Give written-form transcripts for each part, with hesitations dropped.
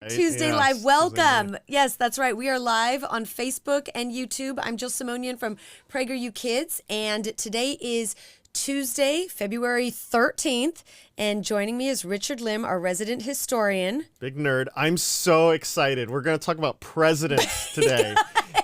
Tuesday Yes, Live. Welcome. Tuesday. Yes, that's right. We are live on Facebook and YouTube. I'm Jill Simonian from PragerU Kids, and today is Tuesday, February 13th, and joining me is Richard Lim, our resident historian. Big nerd. I'm so excited. We're going to talk about presidents today.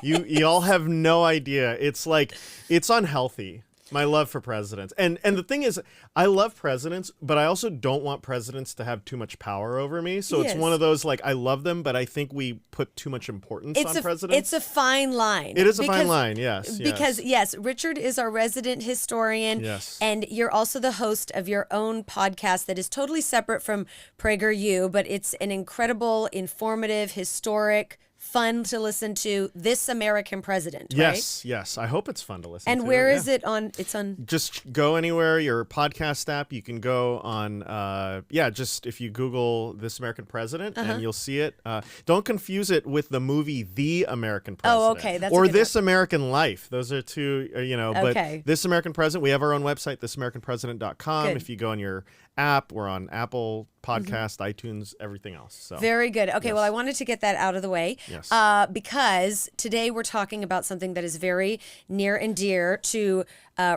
You all have no idea. It's like, it's unhealthy. My love for presidents. And the thing is, I love presidents, but I also don't want presidents to have too much power over me. So it's one of those, like, I love them, but I think we put too much importance on presidents. It's a fine line. It is a fine line, yes. Because, yes, Richard is our resident historian. Yes. And you're also the host of your own podcast that is totally separate from PragerU, but it's an incredible, informative, historic, fun to listen to, This American President, right? Yes. I hope it's fun to listen to. And where is it on? It's on... Just go anywhere, your podcast app. You can go on, just if you Google This American President, and you'll see it. Don't confuse it with the movie The American President. Oh, okay. That's or This American Life. Those are two, Okay. But This American President, we have our own website, thisamericanpresident.com. Good. If you go on your app, we're on Apple Podcast, iTunes, everything else. So very good. Okay, yes. well, I wanted to get that out of the way. Yes. Because today we're talking about something that is very near and dear to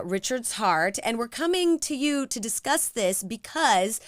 Richard's heart. And we're coming to you to discuss this because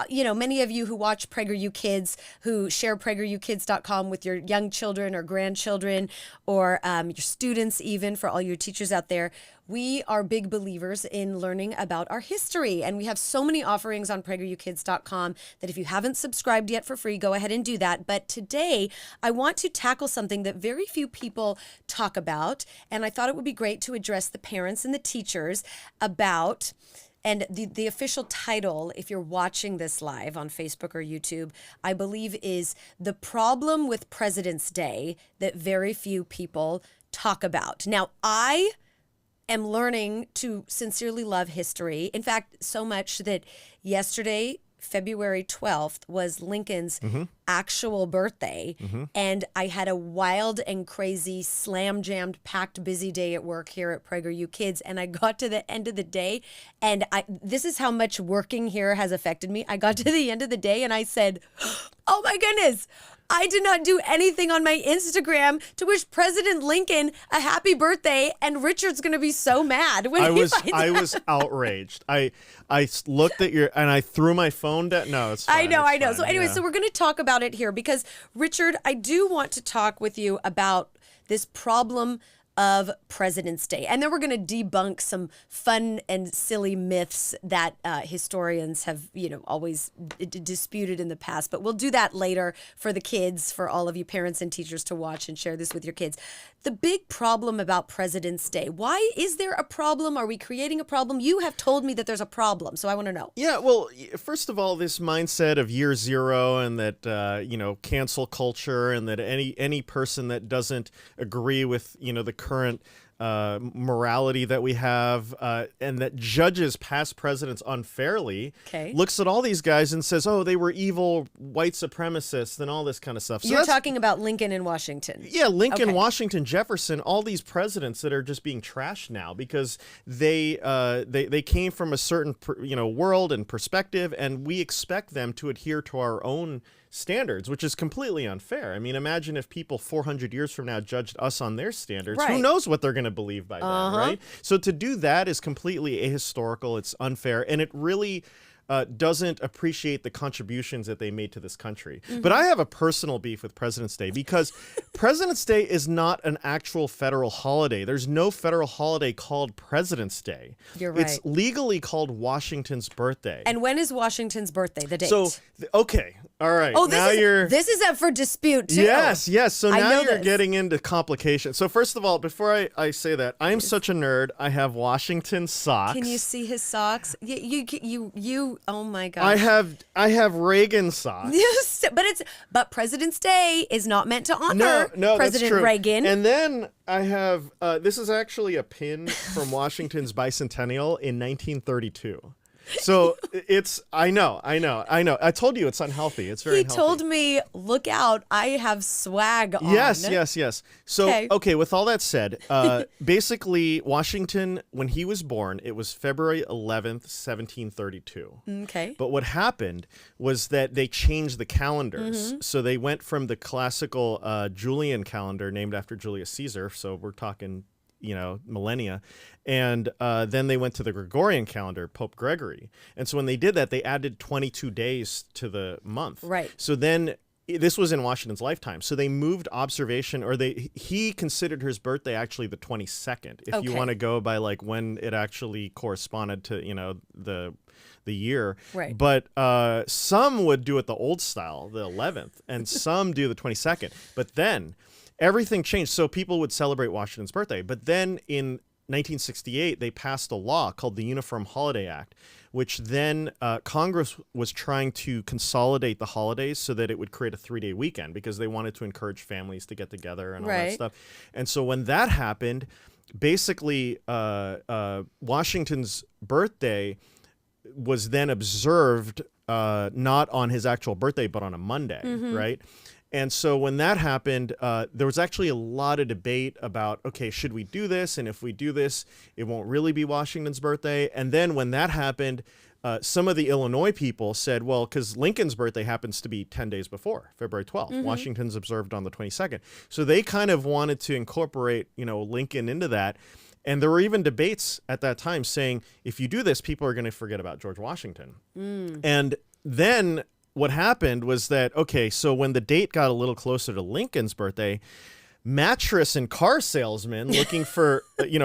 many of you who watch PragerU Kids, who share PragerUkids.com with your young children or grandchildren or your students, even for all your teachers out there, we are big believers in learning about our history. And we have so many offerings on PragerUkids.com that if you haven't subscribed yet for free, go ahead and do that. But today, I want to tackle something that very few people talk about. And I thought it would be great to address the parents and the teachers about... And the official title, if you're watching this live on Facebook or YouTube, I believe is The Problem with President's Day That Very Few People Talk About. Now, I am learning to sincerely love history. In fact, so much that yesterday, February 12th, was Lincoln's actual birthday. And I had a wild and crazy, slam-jammed, packed, busy day at work here at PragerU Kids. And I got to the end of the day, and this is how much working here has affected me. I got to the end of the day, and I said, oh my goodness, I did not do anything on my Instagram to wish President Lincoln a happy birthday, and Richard's going to be so mad when he finds out. I was outraged. I looked at and I threw my phone down. No, it's fine. I know. Fine. So anyway, so we're going to talk about it here because, Richard, I do want to talk with you about this problem of President's Day. And then we're going to debunk some fun and silly myths that historians have, always disputed in the past. But we'll do that later for the kids, for all of you parents and teachers to watch and share this with your kids. The big problem about President's Day. Why is there a problem? Are we creating a problem? You have told me that there's a problem, so I want to know. Yeah, well, first of all, this mindset of year zero and that, cancel culture and that any person that doesn't agree with, the current morality that we have and that judges past presidents unfairly, looks at all these guys and says, oh, they were evil white supremacists and all this kind of stuff. So you're talking about Lincoln and Washington. Yeah, Lincoln, Washington, Jefferson, all these presidents that are just being trashed now because they came from a certain world and perspective, and we expect them to adhere to our own standards, which is completely unfair. I mean, imagine if people 400 years from now judged us on their standards. Right. Who knows what they're going to believe by then, right? So to do that is completely ahistorical. It's unfair, and it really doesn't appreciate the contributions that they made to this country. But I have a personal beef with President's Day because President's Day is not an actual federal holiday. There's no federal holiday called President's Day. You're right. It's legally called Washington's birthday. And when is Washington's birthday, the date? So, okay. All right. Oh, this is up for dispute, too. Yes. So now you're getting into complications. So first of all, before I say that, I'm such a nerd. I have Washington socks. Can you see his socks? You oh my gosh. I have Reagan socks. Yes, but President's Day is not meant to honor no, President that's true. Reagan. And then I have this is actually a pin from Washington's bicentennial in 1932. So I know. I told you it's unhealthy. It's very He unhealthy. told me, look out, I have swag on. Yes. So, Okay. with all that said, basically, Washington, when he was born, it was February 11th, 1732. Okay. But what happened was that they changed the calendars. Mm-hmm. So they went from the classical Julian calendar named after Julius Caesar. So we're talking, millennia. And then they went to the Gregorian calendar, Pope Gregory. And so when they did that, they added 22 days to the month. Right. So then this was in Washington's lifetime. So they moved observation, or he considered his birthday actually the 22nd. If you want to go by like when it actually corresponded to, the year. Right. But some would do it the old style, the 11th, and some do the 22nd. But then everything changed. So people would celebrate Washington's birthday. But then in 1968, they passed a law called the Uniform Holiday Act, which then Congress was trying to consolidate the holidays so that it would create a 3-day weekend because they wanted to encourage families to get together and all that stuff. And so when that happened, basically Washington's birthday was then observed not on his actual birthday, but on a Monday, right? And so when that happened, there was actually a lot of debate about, okay, should we do this? And if we do this, it won't really be Washington's birthday. And then when that happened, some of the Illinois people said, well, because Lincoln's birthday happens to be 10 days before, February 12th. Washington's observed on the 22nd. So they kind of wanted to incorporate, Lincoln into that. And there were even debates at that time saying, if you do this, people are going to forget about George Washington. And then what happened was that, okay, so when the date got a little closer to Lincoln's birthday, mattress and car salesmen looking for,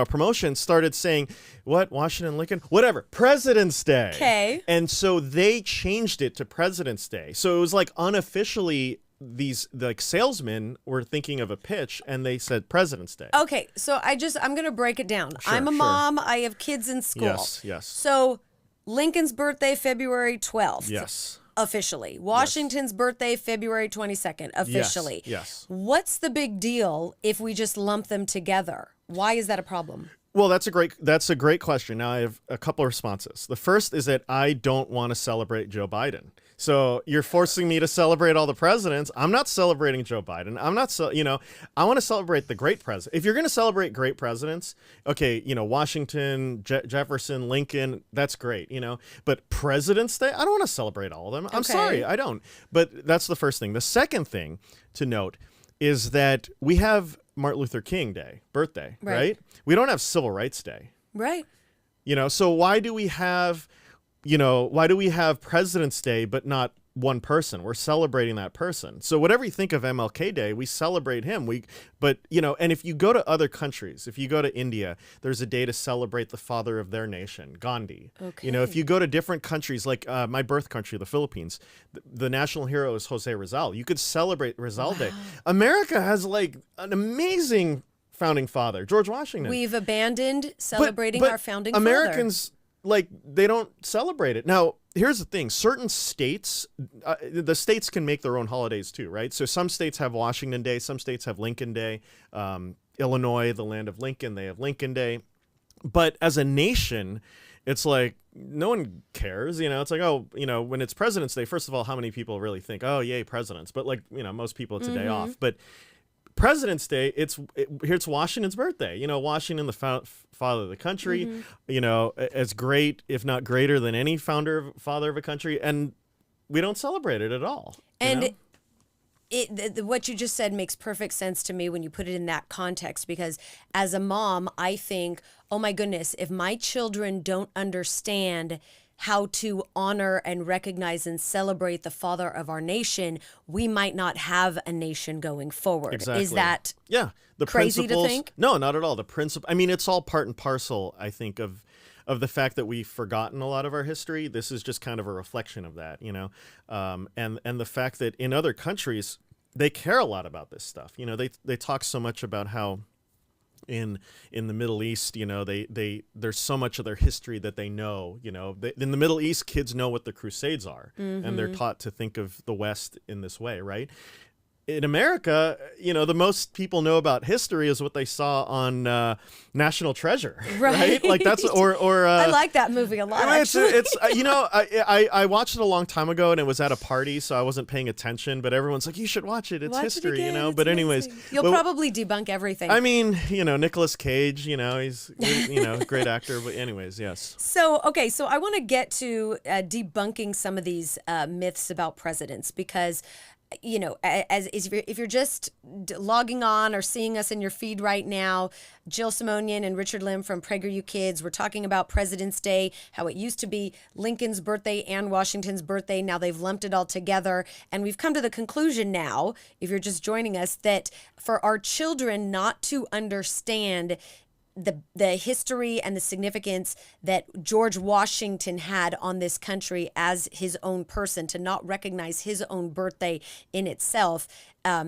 promotion started saying, what, Washington, Lincoln? Whatever, President's Day. Okay. And so they changed it to President's Day. So it was like unofficially these salesmen were thinking of a pitch and they said President's Day. Okay, so I'm going to break it down. I'm a mom. I have kids in school. Yes. So Lincoln's birthday, February 12th. Yes. Officially. Washington's birthday, February 22nd, officially. Yes. What's the big deal if we just lump them together? Why is that a problem? Well, that's a great question. Now I have a couple of responses. The first is that I don't want to celebrate Joe Biden. So you're forcing me to celebrate all the presidents. I'm not celebrating Joe Biden. I'm not, I want to celebrate the great president. If you're going to celebrate great presidents, okay, Washington, Jefferson, Lincoln, that's great, But President's Day, I don't want to celebrate all of them. I'm sorry, I don't. But that's the first thing. The second thing to note is that we have Martin Luther King Day, birthday, right? We don't have Civil Rights Day. Right. So why do we have President's Day but not one person? We're celebrating that person. So whatever you think of MLK Day, we celebrate him. And if you go to other countries, if you go to India, there's a day to celebrate the father of their nation, Gandhi. Okay. If you go to different countries, like my birth country, the Philippines, the national hero is Jose Rizal. You could celebrate Rizal Day. America has like an amazing founding father, George Washington. We've abandoned celebrating but our founding Americans, they don't celebrate it. Now, here's the thing. Certain states, the states can make their own holidays too, right? So some states have Washington Day. Some states have Lincoln Day. Illinois, the land of Lincoln, they have Lincoln Day. But as a nation, it's like no one cares. It's like, when it's President's Day, first of all, how many people really think, oh, yay, presidents? But most people, it's a day off. But President's Day, it's Washington's birthday. Washington, the father of the country, as great, if not greater than any father of a country, and we don't celebrate it at all. And what you just said makes perfect sense to me when you put it in that context, because as a mom, I think, oh my goodness, if my children don't understand how to honor and recognize and celebrate the father of our nation, we might not have a nation going forward. Exactly. Is that the crazy to principles? think? No, not at all. The principle. I mean, it's all part and parcel, I think, of the fact that we've forgotten a lot of our history. This is just kind of a reflection of that, and the fact that in other countries they care a lot about this stuff. They talk so much about how in the Middle East, there's so much of their history that they know. In the Middle East, kids know what the Crusades are, and they're taught to think of the West in this way, right? in America, the most people know about history is what they saw on National Treasure, right? Like that's or I like that movie a lot. it's I watched it a long time ago and it was at a party, so I wasn't paying attention. But everyone's like, you should watch it. It's Watch history, it again. It's But anyways, amazing. You'll probably debunk everything. I mean, Nicolas Cage, he's great actor. But anyways, yes. So I want to get to debunking some of these myths about presidents because if you're just logging on or seeing us in your feed right now, Jill Simonian and Richard Lim from PragerU Kids, we're talking about President's Day, how it used to be Lincoln's birthday and Washington's birthday. Now they've lumped it all together. And we've come to the conclusion now, if you're just joining us, that for our children not to understand the history and the significance that George Washington had on this country as his own person, to not recognize his own birthday in itself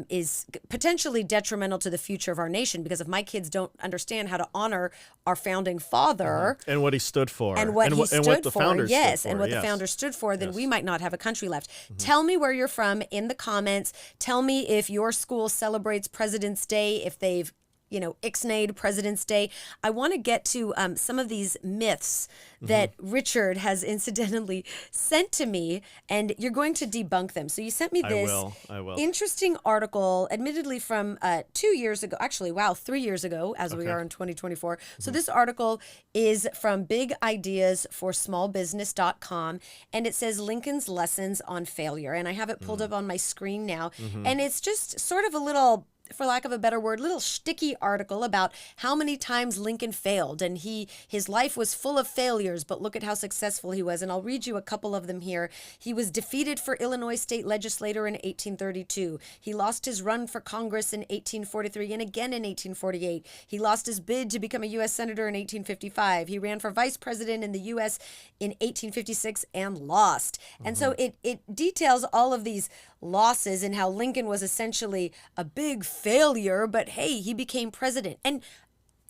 is potentially detrimental to the future of our nation. Because if my kids don't understand how to honor our founding father and what he stood for, and what the founders yes, stood for, and what yes. the founders stood for, then we might not have a country left. Tell me where you're from in the comments. Tell me if your school celebrates President's Day, if they've ixnayed President's Day. I want to get to some of these myths that Richard has incidentally sent to me, and you're going to debunk them. So you sent me this I will. interesting article, admittedly from 2 years ago. Actually, 3 years ago, as we are in 2024. So this article is from bigideasforsmallbusiness.com, and it says Lincoln's Lessons on Failure. And I have it pulled up on my screen now. And it's just sort of a little, for lack of a better word, little shticky article about how many times Lincoln failed, and his life was full of failures, but look at how successful he was. And I'll read you a couple of them here. He was defeated for Illinois state legislator in 1832. He lost his run for Congress in 1843 and again in 1848. He lost his bid to become a U.S. senator in 1855. He ran for vice president in the U.S. in 1856 and lost. And so it details all of these losses and how Lincoln was essentially a big failure, but hey, he became president. And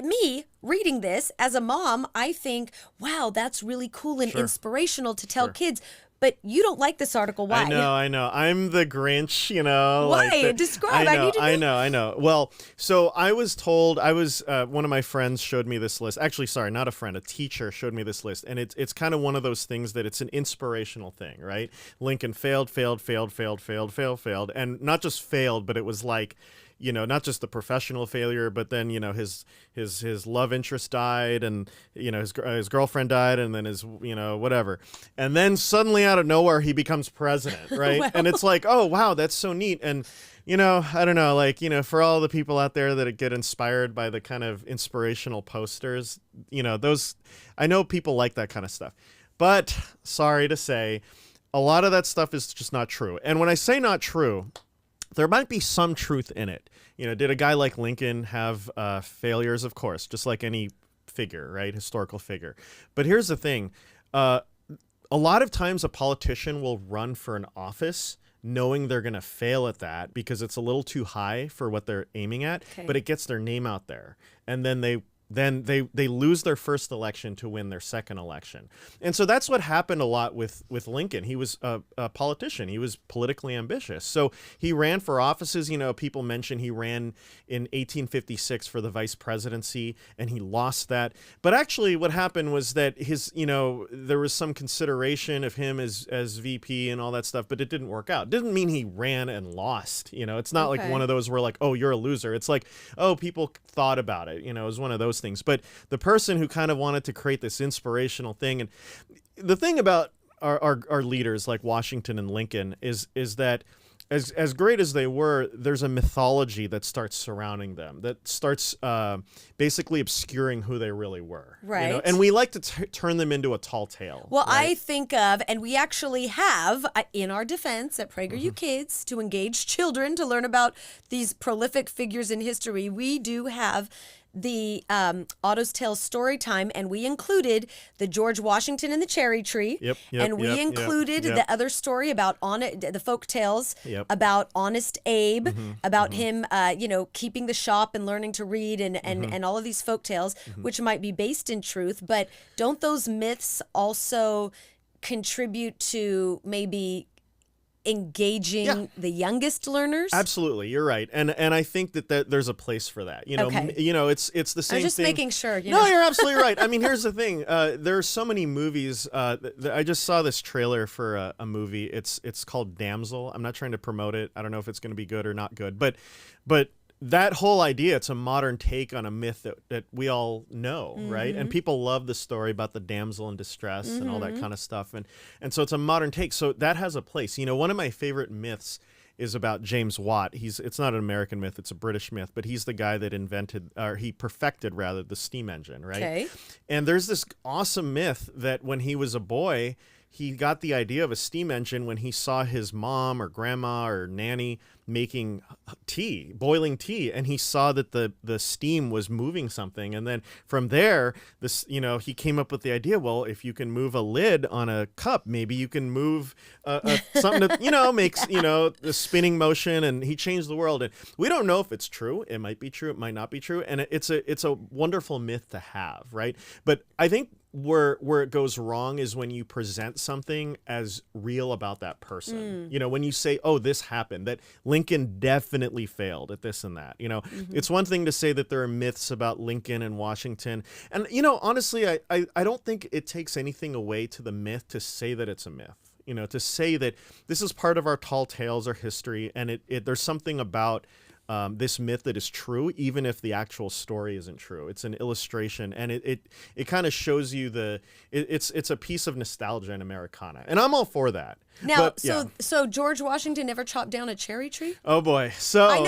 me reading this as a mom, I think, wow, that's really cool and inspirational to tell kids. But you don't like this article. Why? I know. I'm the Grinch, Why? Describe. I know. Well, so I was told, one of my friends showed me this list. Actually, sorry, not a friend, a teacher showed me this list. And it's kind of one of those things that it's an inspirational thing, right? Lincoln failed. And not just failed, but it was like, not just the professional failure, but then, his love interest died, and, his girlfriend died, and then his, whatever. And then suddenly out of nowhere, he becomes president, right? Well. And it's like, oh, wow, that's so neat. And, I don't know, like, for all the people out there that get inspired by the kind of inspirational posters, those, I know people like that kind of stuff. But sorry to say, a lot of that stuff is just not true. And when I say not true, there might be some truth in it. Did a guy like Lincoln have failures? Of course, just like any figure, right? Historical figure. But here's the thing. A lot of times a politician will run for an office knowing they're going to fail at that because it's a little too high for what they're aiming at, but it gets their name out there. And then they lose their first election to win their second election. And so that's what happened a lot with Lincoln. He was a politician. He was politically ambitious. So he ran for offices. People mention he ran in 1856 for the vice presidency, and he lost that. But actually what happened was that there was some consideration of him as VP and all that stuff, but it didn't work out. It didn't mean he ran and lost. It's not like one of those where like, oh, you're a loser. It's like, oh, people thought about it. It was one of those things. But the person who kind of wanted to create this inspirational thing, and the thing about our leaders like Washington and Lincoln is that as great as they were, there's a mythology that starts surrounding them, that starts basically obscuring who they really were. Right. And we like to turn them into a tall tale. Well, right? I think of, and we actually have in our defense at PragerU Kids to engage children to learn about these prolific figures in history, we do have the Otto's Tales story time, and we included the George Washington and the cherry tree. And we included the other story about the folk tales about Honest Abe, about him, keeping the shop and learning to read, and all of these folk tales, which might be based in truth. But don't those myths also contribute to maybe engaging the youngest learners. Absolutely, you're right, and I think that there's a place for that. It's the same. I'm just thing. making sure. No, you're absolutely right. I mean, here's the thing. There are so many movies. I just saw this trailer for a movie. It's called Damsel. I'm not trying to promote it. I don't know if it's going to be good or not good, but that whole idea, it's a modern take on a myth that we all know, right? And people love the story about the damsel in distress and all that kind of stuff. And so it's a modern take. So that has a place. One of my favorite myths is about James Watt. It's not an American myth, it's a British myth, but he's the guy that he perfected rather the steam engine, right? Okay. And there's this awesome myth that when he was a boy, he got the idea of a steam engine when he saw his mom or grandma or nanny making boiling tea, and he saw that the steam was moving something. And then from there, he came up with the idea, well, if you can move a lid on a cup, maybe you can move something that, makes, the spinning motion, and he changed the world. And we don't know if it's true. It might be true. It might not be true. And it's a wonderful myth to have, right? But I think where it goes wrong is when you present something as real about that person. When you say, oh, this happened, that Lincoln definitely failed at this and that. It's one thing to say that there are myths about Lincoln and Washington. And, honestly, I don't think it takes anything away to the myth to say that it's a myth. To say that this is part of our tall tales or history, and there's something about this myth that is true, even if the actual story isn't true. It's an illustration, and it kind of shows you it's a piece of nostalgia in Americana, and I'm all for that. Now, so George Washington never chopped down a cherry tree? Oh boy, so I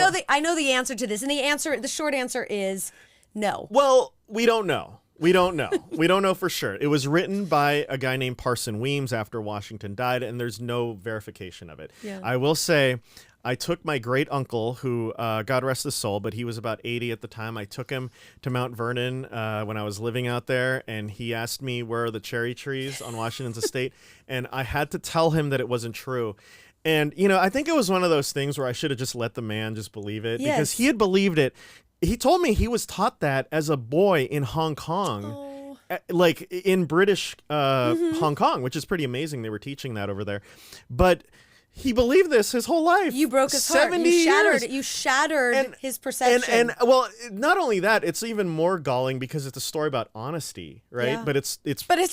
know the answer to this, and the short answer is no. Well, we don't know. We don't know. We don't know for sure. It was written by a guy named Parson Weems after Washington died, and there's no verification of it. Yeah. I will say, I took my great uncle, who, God rest his soul, but he was about 80 at the time. I took him to Mount Vernon when I was living out there, and he asked me where are the cherry trees on Washington's estate, and I had to tell him that it wasn't true. And, I think it was one of those things where I should have just let the man just believe it, because he had believed it. He told me he was taught that as a boy in Hong Kong, like in British Hong Kong, which is pretty amazing. They were teaching that over there. But he believed this his whole life. You broke his heart. You shattered his perception. And well, not only that, it's even more galling because it's a story about honesty, right? Yeah. But it's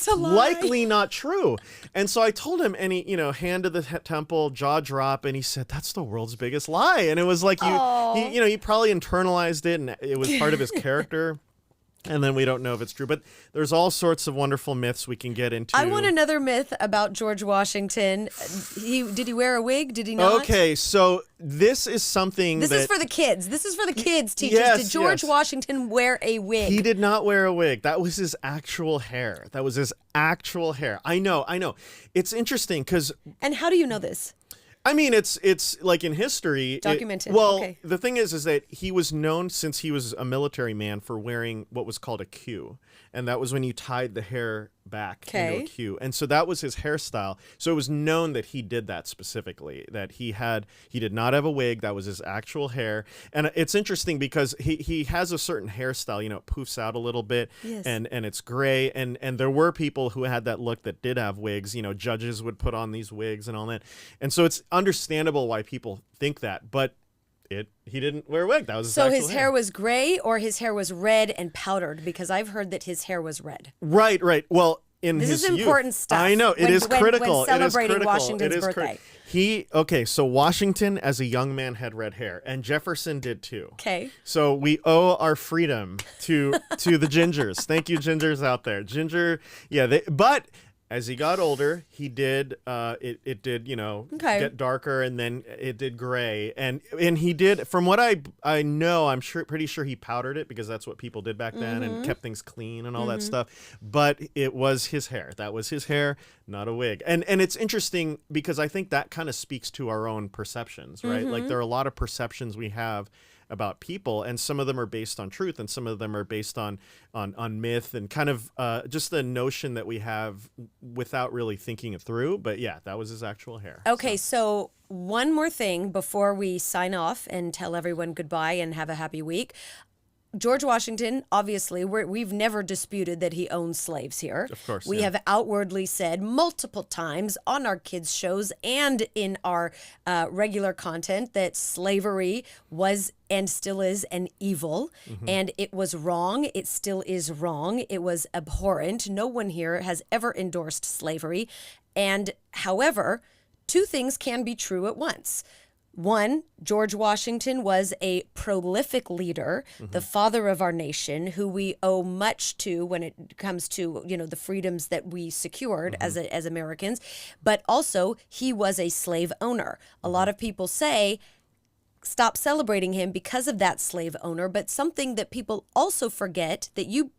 a lie. Likely not true. And so I told him, and he, hand to the temple, jaw drop, and he said, "That's the world's biggest lie." And it was like he probably internalized it, and it was part of his character. And then we don't know if it's true. But there's all sorts of wonderful myths we can get into. I want another myth about George Washington. Did he wear a wig? Did he not? Okay, so this is something This is for the kids. This is for the kids, teachers. Yes, Did George Washington wear a wig? He did not wear a wig. That was his actual hair. I know. It's interesting because... And how do you know this? I mean, it's like in history. Documented. Okay. The thing is that he was known since he was a military man for wearing what was called a queue. And that was when you tied the hair back into a queue. And so that was his hairstyle. So it was known that he did that specifically, that he did not have a wig. That was his actual hair. And it's interesting because he has a certain hairstyle, it poofs out a little bit, and it's gray. And there were people who had that look that did have wigs. Judges would put on these wigs and all that. And so it's understandable why people think that. But he didn't wear a wig. That was his actual hair was gray, or his hair was red and powdered, because I've heard that his hair was red. Right. Well, this is important stuff. I know it is critical. When celebrating Washington's birthday. So Washington as a young man had red hair, and Jefferson did too. Okay. So we owe our freedom to the Gingers. Thank you, Gingers out there. Ginger, but as he got older, he did it did get darker, and then it did gray, and he did, from what I know, pretty sure he powdered it, because that's what people did back then, and kept things clean and all that stuff. But it was his hair. That was his hair, not a wig. And it's interesting because I think that kind of speaks to our own perceptions, right? Like there are a lot of perceptions we have about people, and some of them are based on truth, and some of them are based on myth, and kind of just the notion that we have without really thinking it through. But that was his actual hair. Okay, so one more thing before we sign off and tell everyone goodbye and have a happy week. George Washington, obviously, we've never disputed that he owned slaves here. Of course, we yeah. have outwardly said multiple times on our kids' shows and in our regular content that slavery was and still is an evil, and it was wrong. It still is wrong. It was abhorrent. No one here has ever endorsed slavery. And however, two things can be true at once. One, George Washington was a prolific leader, the father of our nation, who we owe much to when it comes to, the freedoms that we secured as Americans. But also, he was a slave owner. A lot of people say, stop celebrating him because of that slave owner. But something that people also forget that you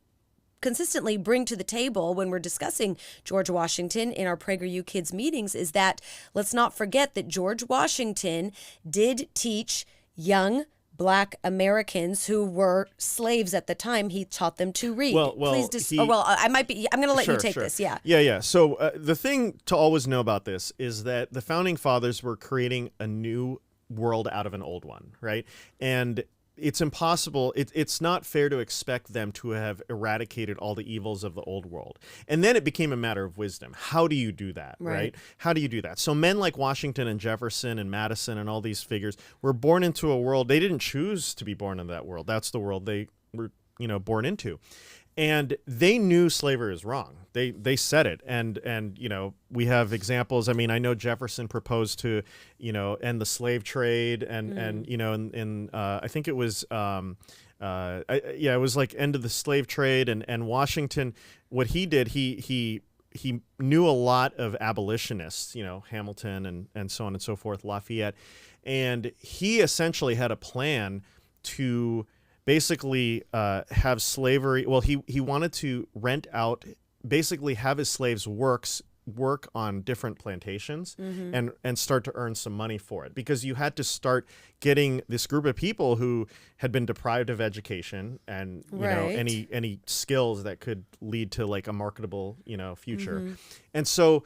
consistently bring to the table when we're discussing George Washington in our PragerU Kids meetings is that let's not forget that George Washington did teach young Black Americans who were slaves at the time. He taught them to read. Well, I'm going to let you take this. Yeah. Yeah. So the thing to always know about this is that the founding fathers were creating a new world out of an old one, right? And it's impossible. It's not fair to expect them to have eradicated all the evils of the old world. And then it became a matter of wisdom. How do you do that, right? How do you do that? So men like Washington and Jefferson and Madison and all these figures were born into a world. They didn't choose to be born into that world. That's the world they were, born into. And they knew slavery was wrong. They said it. And we have examples. I mean, I know Jefferson proposed to, end the slave trade and I think it was it was like end of the slave trade and Washington, what he did, he knew a lot of abolitionists, Hamilton and so on and so forth, Lafayette, and he essentially had a plan to basically have slavery. Well, he wanted to rent out, basically have his slaves work on different plantations and start to earn some money for it, because you had to start getting this group of people who had been deprived of education and any skills that could lead to like a marketable future. And so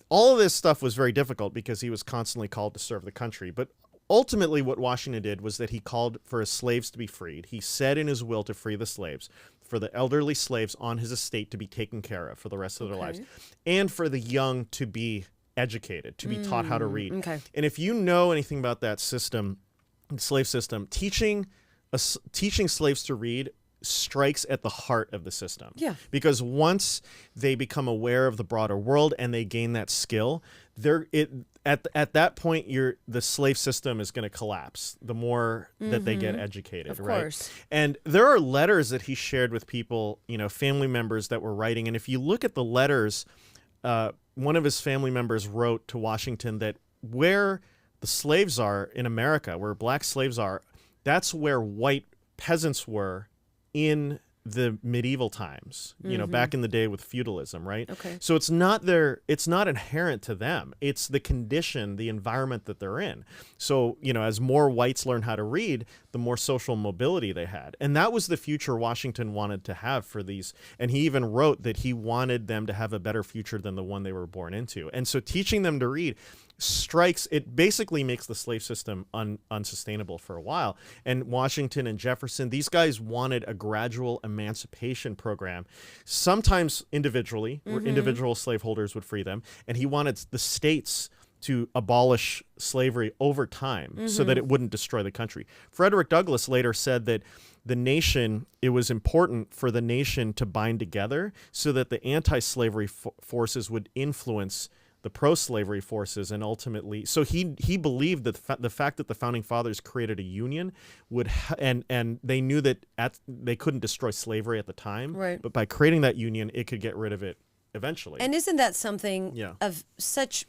all of this stuff was very difficult because he was constantly called to serve the country. But ultimately, what Washington did was that he called for his slaves to be freed. He said in his will to free the slaves, for the elderly slaves on his estate to be taken care of for the rest of their lives, and for the young to be educated, to be taught how to read. Okay. And if you know anything about that system, slave system, teaching slaves to read strikes at the heart of the system. Yeah. Because once they become aware of the broader world and they gain that skill, at that point the slave system is going to collapse the more that they get educated, of right? course. And there are letters that he shared with people, family members that were writing, and if you look at the letters, one of his family members wrote to Washington that where the slaves are in America, where Black slaves are, that's where white peasants were in the medieval times, back in the day with feudalism, right? Okay. So it's not inherent to them. It's the condition, the environment that they're in. So, as more whites learn how to read, the more social mobility they had. And that was the future Washington wanted to have for these. And he even wrote that he wanted them to have a better future than the one they were born into. And so teaching them to read it basically makes the slave system unsustainable for a while. And Washington and Jefferson, these guys wanted a gradual emancipation program, sometimes individually, where individual slaveholders would free them. And he wanted the states to abolish slavery over time so that it wouldn't destroy the country. Frederick Douglass later said that it was important for the nation to bind together so that the anti-slavery forces would influence the pro-slavery forces, and ultimately, so he believed that the fact that the founding fathers created a union and they knew that they couldn't destroy slavery at the time, right? But by creating that union, it could get rid of it eventually. And isn't that something of such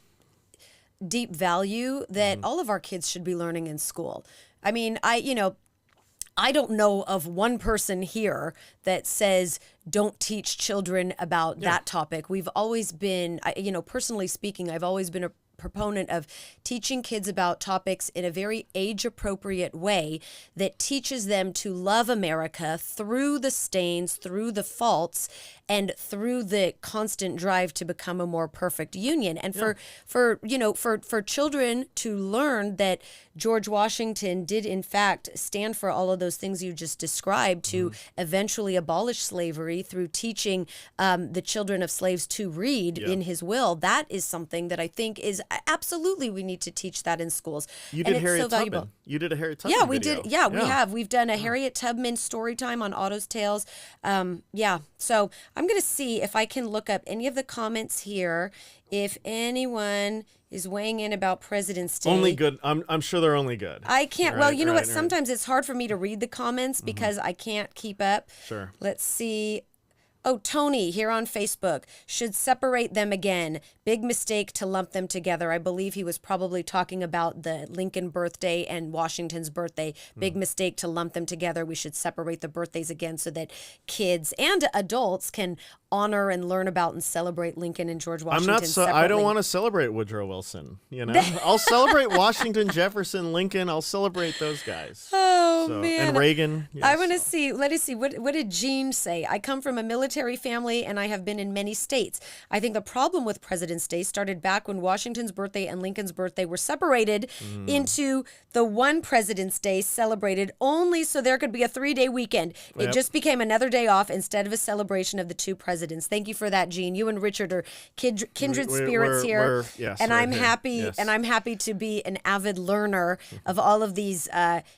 deep value that all of our kids should be learning in school? I mean, I don't know of one person here that says don't teach children about that topic. We've always been, personally speaking, I've always been a proponent of teaching kids about topics in a very age-appropriate way that teaches them to love America through the stains, through the faults, and through the constant drive to become a more perfect union. And for children to learn that George Washington did in fact stand for all of those things you just described to eventually abolish slavery through teaching the children of slaves to read in his will. That is something that I think is absolutely we need to teach that in schools. You and did it's Harriet so valuable. Tubman. You did a Harriet Tubman Yeah, we video. did. Yeah, we have. We've done a Harriet Tubman story time on Otto's Tales. So I'm going to see if I can look up any of the comments here. If anyone is weighing in about President's Day. Only good. I'm sure they're only good. I can't. Well, you know what? Right. Sometimes it's hard for me to read the comments because I can't keep up. Sure. Let's see. Oh, Tony here on Facebook. Should separate them again. Big mistake to lump them together. I believe he was probably talking about the Lincoln birthday and Washington's birthday. Big mistake to lump them together. We should separate the birthdays again so that kids and adults can honor and learn about and celebrate Lincoln and George Washington separately. I don't want to celebrate Woodrow Wilson. You know, I'll celebrate Washington, Jefferson, Lincoln. I'll celebrate those guys. Oh man, and Reagan. Yes. I want to see. Let us see. What did Jean say? I come from a military family and I have been in many states. I think the problem with President's Day started back when Washington's birthday and Lincoln's birthday were separated into the one President's Day celebrated only so there could be a 3-day weekend. It just became another day off instead of a celebration of the two presidents. Thank you for that, Jean. You and Richard are kindred spirits here, and I'm happy. Yes. And I'm happy to be an avid learner of all of these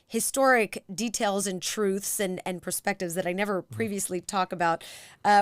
historic details and truths and perspectives that I never previously talk about.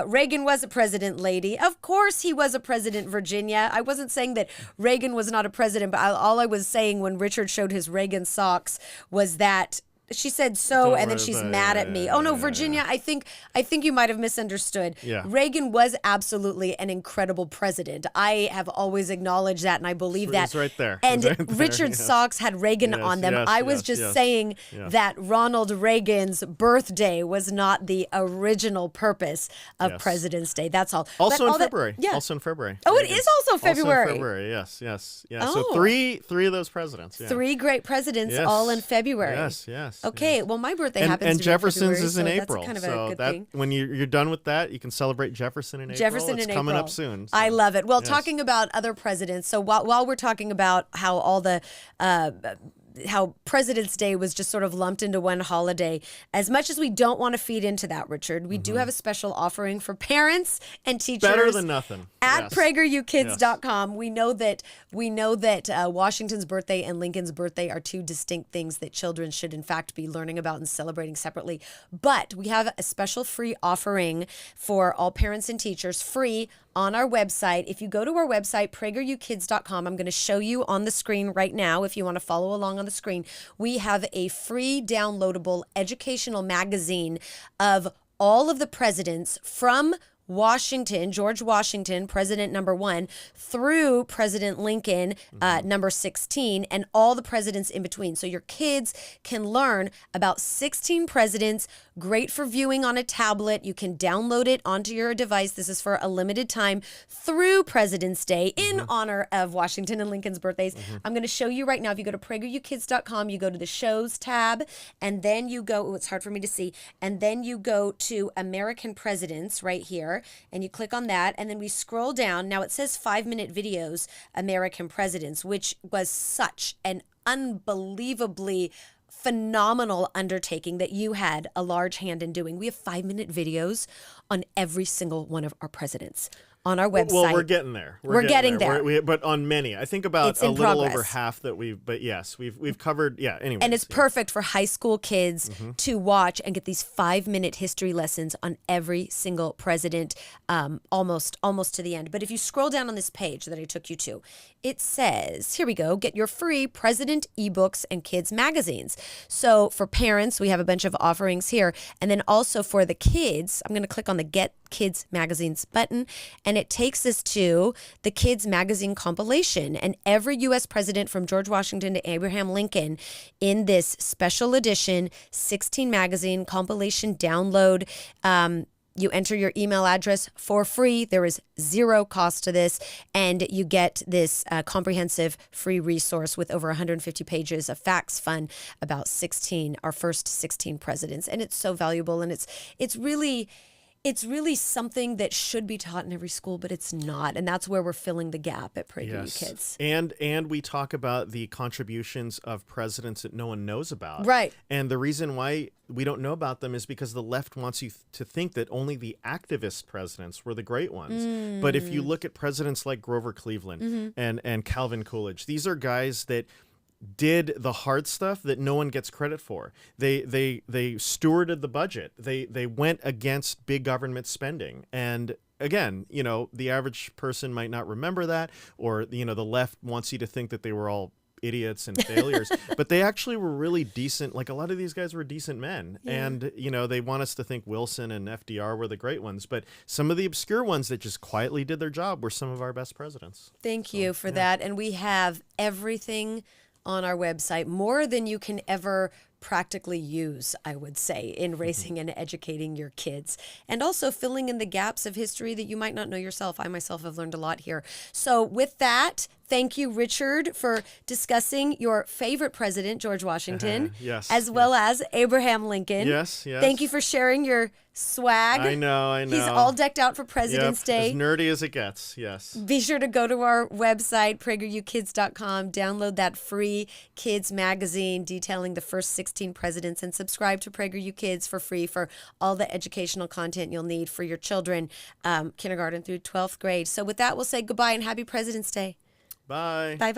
Reagan was a president, lady. Of course, he was a president, Virginia. I wasn't saying that Reagan was not a president, but all I was saying when Richard showed his Reagan socks was that. She said so, and then she's mad at me. Oh no, Virginia, I think you might have misunderstood. Yeah. Reagan was absolutely an incredible president. I have always acknowledged that, and I believe that. It's right there. And It's right there, Richard's socks had Reagan on them. yes, I was just saying that Ronald Reagan's birthday was not the original purpose of President's Day. That's all. Also in February. Also in February. Oh, it is also February. Also in February. Yes. Yeah. Oh. So three of those presidents. Yeah. 3 great presidents, all in February. Yes. Okay, well, my birthday happens and to Jefferson's be in February, is in so April. That's kind of so a good thing. When you're done with that, you can celebrate Jefferson in April. Jefferson it's in coming April. up soon. So. I love it. Well, talking about other presidents, so while we're talking about how all the how President's Day was just sort of lumped into one holiday. As much as we don't want to feed into that, Richard, we do have a special offering for parents and teachers. Better than nothing. At PragerUkids.com. We know that Washington's birthday and Lincoln's birthday are two distinct things that children should in fact be learning about and celebrating separately. But we have a special free offering for all parents and teachers, free on our website. If you go to our website, PragerUkids.com, I'm going to show you on the screen right now if you want to follow along on the screen. We have a free downloadable educational magazine of all of the presidents from Washington, George Washington, President number 1, through President Lincoln, number 16, and all the presidents in between. So your kids can learn about 16 presidents, great for viewing on a tablet. You can download it onto your device. This is for a limited time through President's Day in honor of Washington and Lincoln's birthdays. I'm going to show you right now. If you go to PragerUkids.com, you go to the shows tab, and then you go, it's hard for me to see, and then you go to American Presidents right here. And you click on that, and then we scroll down. Now it says 5-minute videos, American Presidents, which was such an unbelievably phenomenal undertaking that you had a large hand in doing. We have 5-minute videos on every single one of our presidents on our website. Well, we're getting there. We're getting there. But on many. I think about It's a in little progress. over half that we've covered. Yeah, anyway. And it's perfect for high school kids to watch and get these 5-minute history lessons on every single president, almost to the end. But if you scroll down on this page that I took you to, it says, here we go, get your free president ebooks and kids magazines. So for parents, we have a bunch of offerings here. And then also for the kids, I'm going to click on the Get Kids Magazines button, and it takes us to the Kids Magazine compilation. And every U.S. president from George Washington to Abraham Lincoln in this special edition 16 magazine compilation download. You enter your email address for free. There is zero cost to this, and you get this comprehensive free resource with over 150 pages of facts fun about our first 16 presidents. And it's so valuable, and it's really It's really something that should be taught in every school, but it's not. And that's where we're filling the gap at PragerU Kids. And we talk about the contributions of presidents that no one knows about. Right. And the reason why we don't know about them is because the left wants you to think that only the activist presidents were the great ones. But if you look at presidents like Grover Cleveland and Calvin Coolidge, these are guys that did the hard stuff that no one gets credit for. They stewarded the budget. They went against big government spending. And again, the average person might not remember that, or the left wants you to think that they were all idiots and failures, but they actually were really decent. Like, a lot of these guys were decent men. And they want us to think Wilson and FDR were the great ones, but some of the obscure ones that just quietly did their job were some of our best presidents. Thank you for that. And we have everything on our website, more than you can ever practically use, I would say, in raising and educating your kids, and also filling in the gaps of history that you might not know yourself. I myself have learned a lot here. So with that, thank you, Richard, for discussing your favorite president, George Washington, as well as Abraham Lincoln. Yes. Thank you for sharing your swag. I know. He's all decked out for President's Day. As nerdy as it gets, yes. Be sure to go to our website, PragerUkids.com, download that free kids magazine detailing the first 16 presidents, and subscribe to PragerU Kids for free for all the educational content you'll need for your children, kindergarten through 12th grade. So with that, we'll say goodbye and happy President's Day. Bye. Bye-bye.